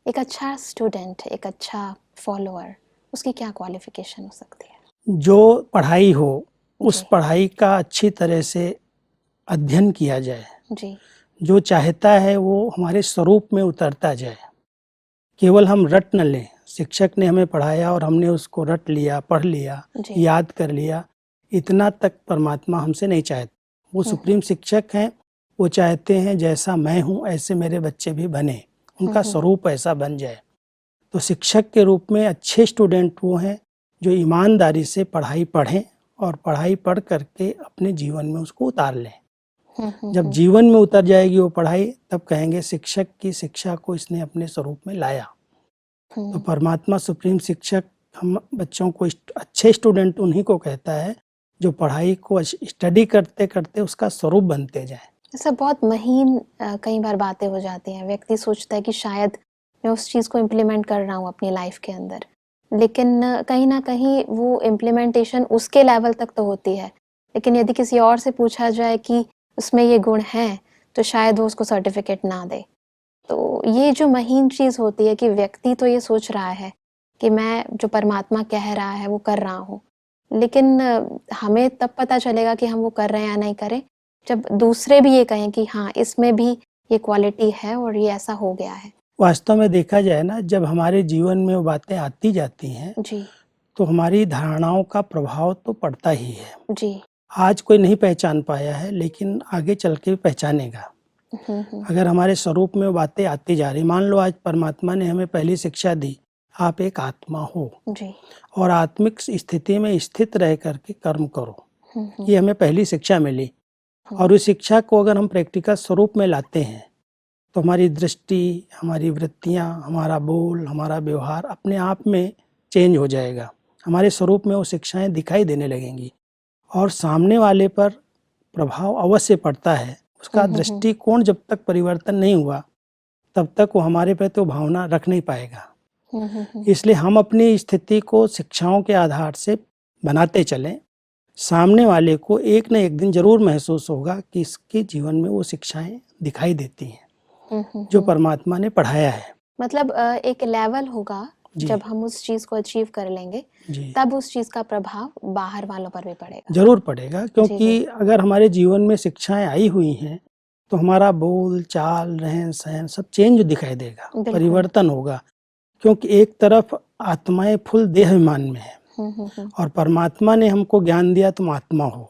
एक अच्छा स्टूडेंट, एक अच्छा फॉलोअर, उसकी क्या क्वालिफिकेशन हो सकती है? जो पढ़ाई हो, उस जी। पढ़ाई का अच्छी तरह से अध्ययन किया जाए। जी। जो चाहता है वो हमारे स्वरूप में उतरता जाए। केवल हम रट न लें, शिक्षक ने हमें पढ़ाया और हमने उसको रट लिया, पढ़ लिया, जी। याद कर लिया, इतना तक परमात्मा हमसे नहीं चाहते। वो सुप्रीम शिक्षक हैं, वो चाहते हैं जैसा मैं हूँ ऐसे मेरे बच्चे भी बने, उनका स्वरूप ऐसा बन जाए। तो शिक्षक के रूप में अच्छे स्टूडेंट वो हैं जो ईमानदारी से पढ़ाई पढ़ें और पढ़ाई पढ़ करके अपने जीवन में उसको उतार लें। जब जीवन में उतर जाएगी वो पढ़ाई, तब कहेंगे शिक्षक की शिक्षा को इसने अपने स्वरूप में लाया। तो परमात्मा सुप्रीम शिक्षक हम बच्चों को अच्छे स्टूडेंट उन्हीं को कहता है जो पढ़ाई को स्टडी करते करते उसका स्वरूप बनते जाए। ऐसा बहुत महीन कई बार बातें हो जाती हैं। व्यक्ति सोचता है कि शायद मैं उस चीज़ को इम्प्लीमेंट कर रहा हूँ अपनी लाइफ के अंदर, लेकिन कहीं ना कहीं वो इम्प्लीमेंटेशन उसके लेवल तक तो होती है, लेकिन यदि किसी और से पूछा जाए कि उसमें ये गुण हैं, तो शायद वो उसको सर्टिफिकेट ना दे। तो ये जो महीन चीज़ होती है कि व्यक्ति तो ये सोच रहा है कि मैं जो परमात्मा कह रहा है वो कर रहा हूँ, लेकिन हमें तब पता चलेगा कि हम वो कर रहे हैं या नहीं करें, जब दूसरे भी ये कहें कि हाँ, इसमें भी ये क्वालिटी है और ये ऐसा हो गया है। वास्तव में देखा जाए ना, जब हमारे जीवन में वो बातें आती जाती हैं जी। तो हमारी धारणाओं का प्रभाव तो पड़ता ही है। जी। आज कोई नहीं पहचान पाया है, लेकिन आगे चल के पहचानेगा। अगर हमारे स्वरूप में वो बातें आती जा रही, मान लो आज परमात्मा ने हमें पहली शिक्षा दी, आप एक आत्मा हो जी। और आत्मिक स्थिति में स्थित रह करके कर्म करो। ये हमें पहली शिक्षा मिली और उस शिक्षा को अगर हम प्रैक्टिकल स्वरूप में लाते हैं तो हमारी दृष्टि, हमारी वृत्तियाँ, हमारा बोल, हमारा व्यवहार अपने आप में चेंज हो जाएगा। हमारे स्वरूप में वो शिक्षाएं दिखाई देने लगेंगी और सामने वाले पर प्रभाव अवश्य पड़ता है। उसका दृष्टिकोण जब तक परिवर्तन नहीं हुआ, तब तक वो हमारे प्रति वो भावना रख नहीं पाएगा। इसलिए हम अपनी स्थिति को शिक्षाओं के आधार से बनाते चलें। सामने वाले को एक न एक दिन जरूर महसूस होगा कि इसके जीवन में वो शिक्षाएं दिखाई देती हैं जो परमात्मा ने पढ़ाया है। मतलब एक लेवल होगा, जब हम उस चीज़ को अचीव कर लेंगे, तब उस चीज़ का प्रभाव बाहर वालों पर भी पड़ेगा। जरूर पड़ेगा, क्योंकि अगर हमारे जीवन में शिक्षाएं आई हुई हैं तो हमारा बोल चाल, रहन सहन सब चेंज दिखाई देगा, परिवर्तन होगा। क्योंकि एक तरफ आत्माएं फुल देहाभिमान में है और परमात्मा ने हमको ज्ञान दिया, तुम आत्मा हो,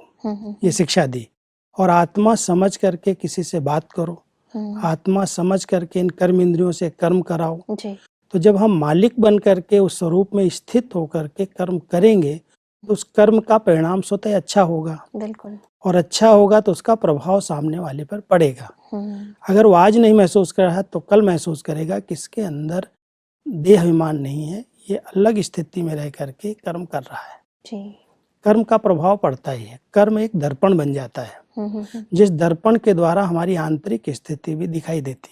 ये शिक्षा दी। और आत्मा समझ करके किसी से बात करो, आत्मा समझ करके इन कर्म इंद्रियों से कर्म कराओ। तो जब हम मालिक बन करके उस स्वरूप में स्थित होकर के कर्म करेंगे तो उस कर्म का परिणाम स्वतः अच्छा होगा। बिल्कुल। और अच्छा होगा तो उसका प्रभाव सामने वाले पर पड़ेगा। अगर वो आज नहीं महसूस कर रहा तो कल महसूस करेगा कि इसके अंदर देहाभिमान नहीं है, ये अलग स्थिति में रह करके कर्म कर रहा है। जी। कर्म का प्रभाव पड़ता ही है। कर्म एक दर्पण बन जाता है, जिस दर्पण के द्वारा हमारी आंतरिक स्थिति भी दिखाई देती है।